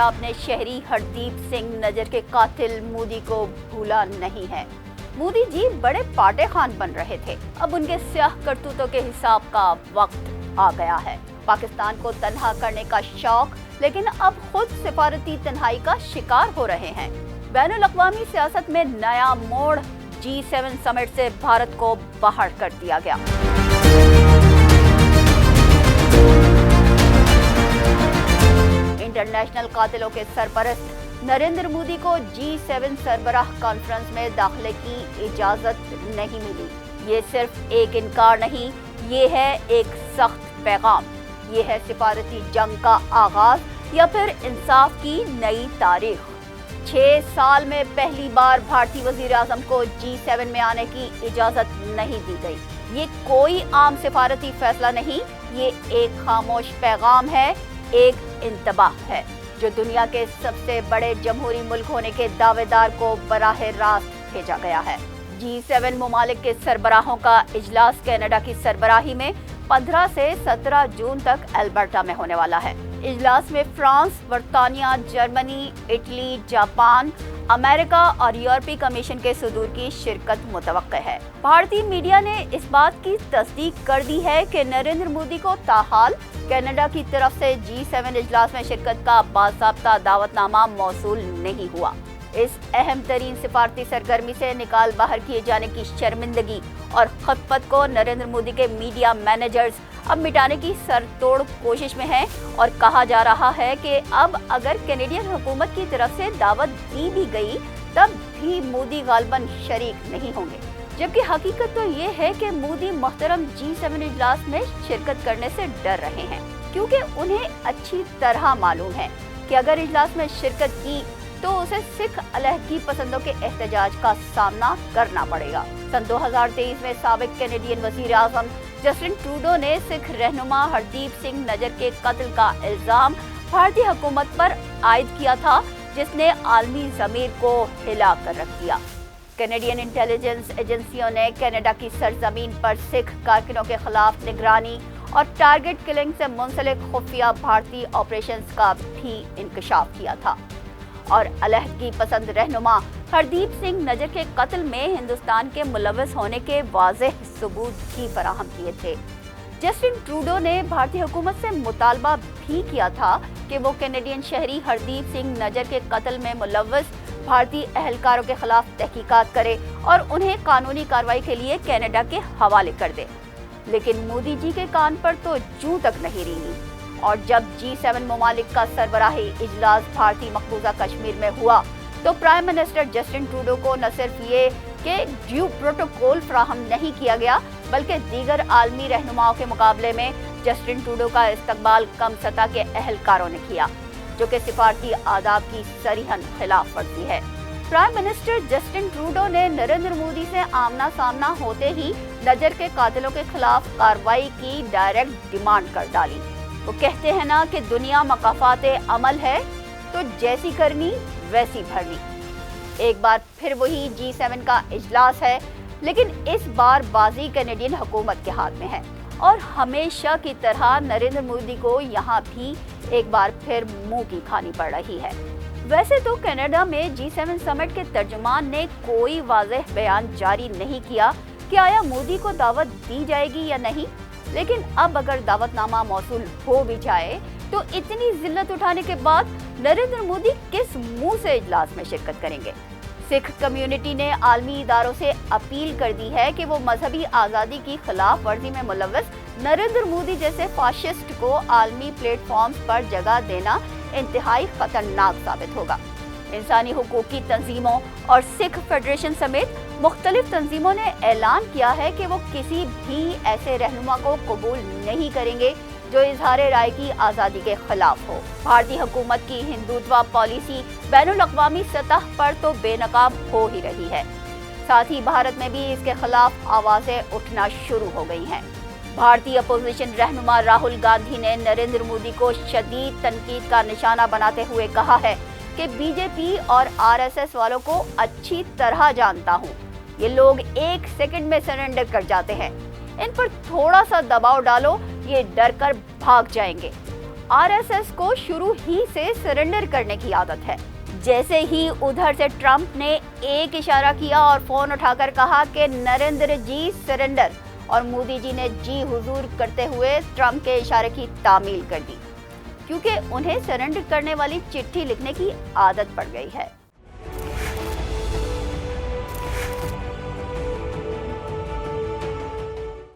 पंजाब ने शहरी हरदीप सिंह नजर के कातिल मोदी को भूला नहीं है। मोदी जी बड़े पाटे खान बन रहे थे, अब उनके स्याह करतूतों के हिसाब का वक्त आ गया है। पाकिस्तान को तन्हा करने का शौक, लेकिन अब खुद सिफारती तन्हाई का शिकार हो रहे हैं। बैनुल अक़वामी सियासत में नया मोड़, G7 समिट से भारत को बाहर कर दिया गया। इंटरनेशनल कातिलों के सरपरस्त नरेंद्र मोदी को G7 सरबराह कॉन्फ्रेंस में दाखिले की इजाजत नहीं मिली। ये सिर्फ एक इनकार नहीं, ये है एक सख्त पैगाम। ये है सिफारती जंग का आगाज या फिर इंसाफ की नई तारीख। 6 साल में पहली बार भारतीय वजीर आज़म को G7 में आने की इजाजत नहीं दी गई। ये कोई आम सिफारती फैसला नहीं, ये एक खामोश पैगाम है, एक इंतबाह है जो दुनिया के सबसे बड़े जमहूरी मुल्क होने के दावेदार को बराह रास्त भेजा गया है। G7 ममालिक के सरबराहों का इजलास कनाडा की सरबराही में 15 से 17 जून तक अल्बर्टा में होने वाला है। इजलास में फ्रांस, बरतानिया, जर्मनी, इटली, जापान, अमेरिका और यूरोपीय कमीशन के सदूर की शिरकत मुतवक्के है। भारतीय मीडिया ने इस बात की तस्दीक कर दी है कि नरेंद्र मोदी को ताहाल कनाडा की तरफ से G7 इजलास में शिरकत का बाज़ाब्ता दावतनामा मौसूल नहीं हुआ। इस अहम तरीन सिफारती सरगर्मी से निकाल बाहर किए जाने की शर्मिंदगी और खिफ़्फ़त को नरेंद्र मोदी के मीडिया मैनेजर्स अब मिटाने की सरतोड़ कोशिश में हैं और कहा जा रहा है कि अब अगर कैनेडियन हुकूमत की तरफ से दावत दी भी गई तब भी मोदी गालबन शरीक नहीं होंगे। जबकि हकीकत तो ये है कि मोदी मोहतरम G7 इजलास में शिरकत करने से डर रहे हैं, क्योंकि उन्हें अच्छी तरह मालूम है कि अगर इजलास में शिरकत की तो उसे सिख अलहदगी पसंदों के एहतजाज का सामना करना पड़ेगा। सन 2023 में साबिक कैनेडियन वजीर आज़म जस्टिन ट्रूडो ने सिख रहनुमा हरदीप सिंह नजर के कत्ल का इल्जाम भारतीय हुकूमत पर आयद किया था, जिसने आलमी ज़मीर को हिला कर रख दिया। कैनेडियन इंटेलिजेंस एजेंसियों ने कनाडा की सरजमीन पर सिख कारकुनों के खिलाफ निगरानी और टारगेट किलिंग से मुंसलिक खुफिया भारतीय ऑपरेशंस का भी इंकशाफ किया था और अलहदगी पसंद रहनुमा हरदीप सिंह नजर के कत्ल में हिंदुस्तान के मुलव्वस होने के वाज़ेह सबूत भी फराहम किए थे। जस्टिन ट्रूडो ने भारतीय हुकूमत से मुतालबा भी किया था कि वो कैनेडियन शहरी हरदीप सिंह नजर के कत्ल में मुलव्वस भारतीय अहलकारों के खिलाफ तहकीकात करे और उन्हें कानूनी कार्रवाई के लिए कनाडा के हवाले कर दे। लेकिन मोदी जी के कान पर तो जूं तक नहीं रेंगी और जब G7 ममालिक का सरबराही इजलास भारतीय मकबूजा कश्मीर में हुआ तो प्राइम मिनिस्टर जस्टिन ट्रूडो को न सिर्फ ये कि ड्यू प्रोटोकॉल फराहम नहीं किया गया, बल्कि दीगर आलमी रहनुमाओं के मुकाबले में जस्टिन ट्रूडो का इस्तकबाल कम सतह के अहलकारों ने किया, जो कि सिफारती आदाब की सरीहन खिलाफ वर्जी है। प्राइम मिनिस्टर जस्टिन ट्रूडो ने नरेंद्र मोदी से आमना सामना होते ही नजर के कातिलों के खिलाफ कार्रवाई की डायरेक्ट डिमांड कर डाली। वो कहते हैं ना कि दुनिया मकाफाते अमल है, तो जैसी करनी वैसी भरनी। एक बार फिर वही G7 का इजलास है, लेकिन इस बार बाजी कैनेडियन हुकूमत के हाथ में है और हमेशा की तरह नरेंद्र मोदी को यहाँ भी एक बार फिर मुंह की खानी पड़ रही है। वैसे तो कनाडा में G7 समिट के तर्जुमान ने कोई वाज़ेह बयान जारी नहीं किया कि आया मोदी को दावत दी जाएगी या नहीं, लेकिन अब अगर दावतनामा मौसूल हो भी जाए तो इतनी जिल्लत उठाने के बाद नरेंद्र मोदी किस मुंह से इजलास में शिरकत करेंगे। सिख कम्युनिटी ने आलमी इदारों से अपील कर दी है कि वो मजहबी आज़ादी की खिलाफ वर्जी में मुलव्वस नरेंद्र मोदी जैसे फाशिस्ट को आलमी प्लेटफॉर्म्स पर जगह देना इंतहाई खतरनाक साबित होगा। इंसानी हुकूक की तंजीमों और सिख फेडरेशन समेत मुख्तलिफ तंजीमों ने ऐलान किया है कि वो किसी भी ऐसे रहनुमा को कबूल नहीं करेंगे जो इजहार राय की आज़ादी के खिलाफ हो। भारतीय हुकूमत की हिंदुत्व पॉलिसी बैनुल अक़वामी सतह पर तो बेनकाब हो ही रही है, साथ ही भारत में भी इसके खिलाफ आवाज़ें उठना शुरू हो गई हैं। भारतीय अपोजिशन रहनुमा राहुल गांधी ने नरेंद्र मोदी को शदीद तनकीद का निशाना बनाते हुए कहा है कि बीजेपी और आरएसएस वालों को अच्छी तरह जानता हूँ, ये लोग 1 सेकंड में सरेंडर कर जाते हैं, इन पर थोड़ा सा दबाव डालो ये डर कर भाग जाएंगे। आरएसएस को शुरू ही से सरेंडर करने की आदत है। जैसे ही उधर से ट्रंप ने एक इशारा किया और फोन उठाकर कहा कि नरेंद्र जी सरेंडर, और मोदी जी ने जी हुजूर करते हुए ट्रंप के इशारे की तामील कर दी, क्योंकि उन्हें सरेंडर करने वाली चिट्ठी लिखने की आदत पड़ गई है।